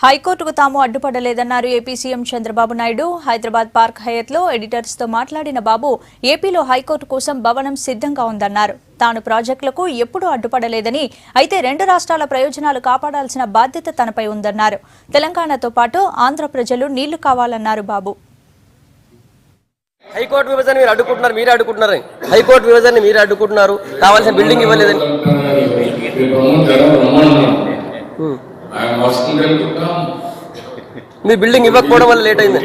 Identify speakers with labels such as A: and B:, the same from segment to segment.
A: హైకోర్టుకు తాము అడ్డుపడలేదన్నారు AP CM Chandrababu Naidu. Hyderabad park హయత్లో ఎడిటర్స్తో మాట్లాడిన బాబు ఏపీలో హైకోర్టు కోసం భవనం సిద్ధంగా ఉందన్నారు. తాను ప్రాజెక్టులకు ఎప్పుడూ అడ్డుపడలేదని, అయితే రెండు రాష్ట్రాల ప్రయోజనాలు కాపాడాల్సిన బాధ్యత తనపై ఉందన్నారు. తెలంగాణతో పాటు ఆంధ్ర ప్రజలు నీళ్లు కావాలన్నారు బాబు.
B: హైకోర్టు విభజన మీరే అడ్డుకుంటున్నారు. హైకోర్టు విభజన మీరే అడ్డుకుంటున్నారు. కావాల్సిన బిల్డింగ్ ఇవ్వలేదని. మీ బిల్డింగ్ ఇవ్వకపోవడం వల్ల లేట్ అయింది.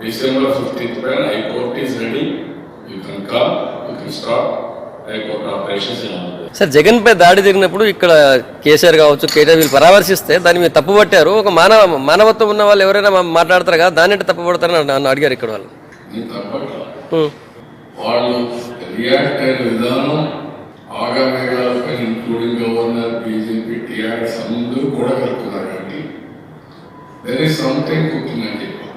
C: December 15th when High Court is ready, you can come, you can start High Court operations in all.
B: Sir, Jagan పై దాడి జరిగినప్పుడు ఇక్కడ కేసీఆర్ కావచ్చు, కేటీఆర్ వీళ్ళు పరామర్శిస్తే దాన్ని మీరు తప్పు పట్టారు. ఒక మానవత్వం ఉన్న వాళ్ళు ఎవరైనా మాట్లాడతారు కదా, దాన్ని తప్పు పడతారని నన్ను అడిగారు ఇక్కడ వాళ్ళు.
C: వాళ్ళు రియాక్ట్ అయిన విధానం ఆగమేఘాలపై ఇంక్లూడింగ్ గవర్నర్, బీజేపీ, టీఆర్ఎస్ అందరూ కూడా కలుపుతున్నారు. కాబట్టి దెర్ ఈస్ సంథింగ్ కుకింగ్ అని చెప్పి,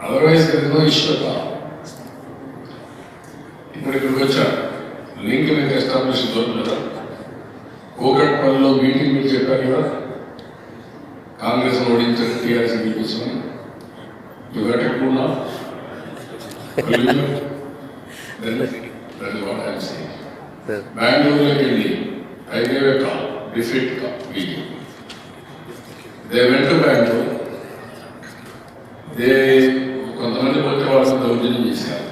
C: అదర్వైజ్ ఏదో ఇష్యూ కాదు. ఇప్పుడు ఇక్కడికి వచ్చారు, లింక్ మీకు ఎస్టాబ్లిష్ దొరుకుతుందా? కోకట్పల్లిలో మీటింగ్ మీరు చెప్పారు కదా, కాంగ్రెస్ ఓడించని టీఆర్ఎస్ గెలిపించమని. ఇవ్వటకుండా బెంగళూరులోకి వెళ్ళి highway call defeat call BJP. They వెంట బెంగళూరు, కొంతమంది పోతే వాళ్ళని దౌర్జన్యం చేశారు.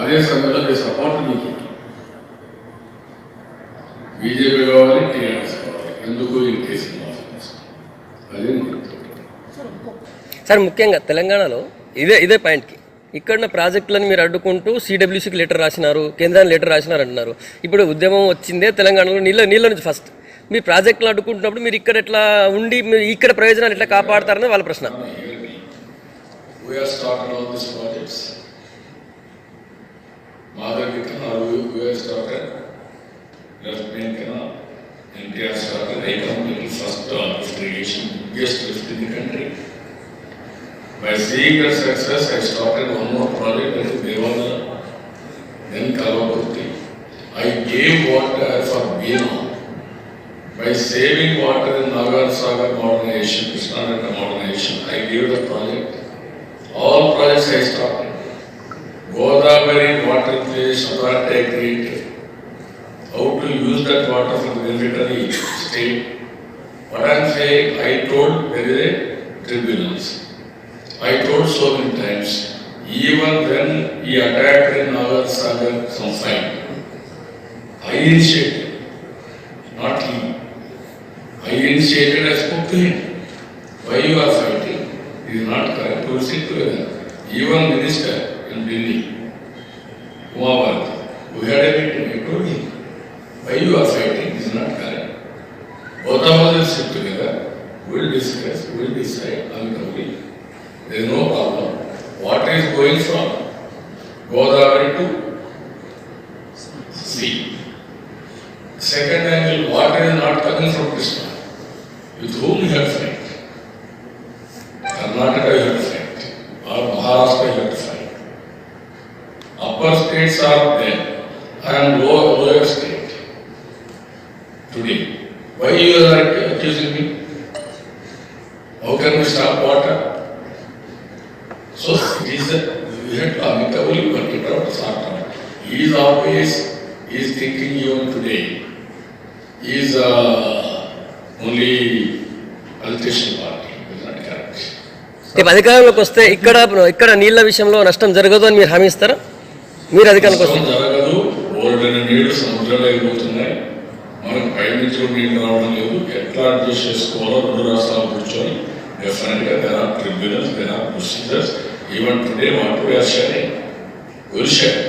C: అదే సమయంలో సపోర్ట్ మీకు బీజేపీ కావాలి, టీఆర్ఎస్ కావాలి. ఎందుకు ఈ కేసు అదే
B: సార్. ముఖ్యంగా తెలంగాణలో ఇదే పాయింట్కి ఇక్కడ ప్రాజెక్టులను మీరు అడ్డుకుంటూ సిడబ్ల్యూసీకి లెటర్ రాసినారు, కేంద్రానికి లెటర్ రాసినారు అంటున్నారు. ఇప్పుడు ఉద్యమం వచ్చిందే తెలంగాణలో నీళ్ళ నుంచి ఫస్ట్. మీరు ప్రాజెక్టులు అడ్డుకుంటున్నప్పుడు మీరు ఇక్కడ ఎట్లా ఉండి ఇక్కడ ప్రయోజనాలు ఎట్లా కాపాడతారని వాళ్ళ ప్రశ్న.
C: We have started all these projects. Madhavi Canal, we have started. Left Main Canal, NTR started. I completed first irrigation, biggest lift in the country. By seeing the success, I started one more project at Devana, then Kalaburti. I gave water for Bina. By saving water in Nagar Sagar modernization, Krishnanagar modernization, I gave the project. All projects I started. Godavari water creation authority I created. How to use that water for the military state. What I am saying, I told there is a tribunals. I told so many times. Even when he attacked in Nagar Sagar some fine, I initiated, not he. I initiated, I spoke to him. Why you are fighting? It is not correct to sit together. Even minister in Delhi, Kumawati, we had a meeting. I told him, why you are fighting? It is not correct. Both of us will sit together. We will discuss. We will decide amicably. There is no problem. Water is going from Godavari to sea. Second angle, water is not coming from Krishna. With whom we have fight? Karnataka you have to fight, or Maharashtra you have to fight. Upper states are there. I am lower state. Today, why you are accusing me? How can we stop water? So it is that we have to amicably work it out, sort out. He is always thinking even today. He is only politician party. It is not correct.
B: అధికారంలోకి వస్తే ఇక్కడ నీళ్ల విషయంలో నష్టం జరగదు అని మీరు హామీ ఇస్తారా? మీరు అధికారంలోకి వస్తే
C: జరగదు. ఓల్డెన్ నీళ్లు సముద్రాలు అయిపోతున్నాయి. మనకు పై నుంచి నీళ్లు రావడం లేదు. ఎట్లా అడ్జస్ట్ చేసుకోవాలో రెండు రాష్ట్రాలు కూర్చొని డెఫినెట్గా there are tribunals, there are procedures. Even today what we are sharing, will share.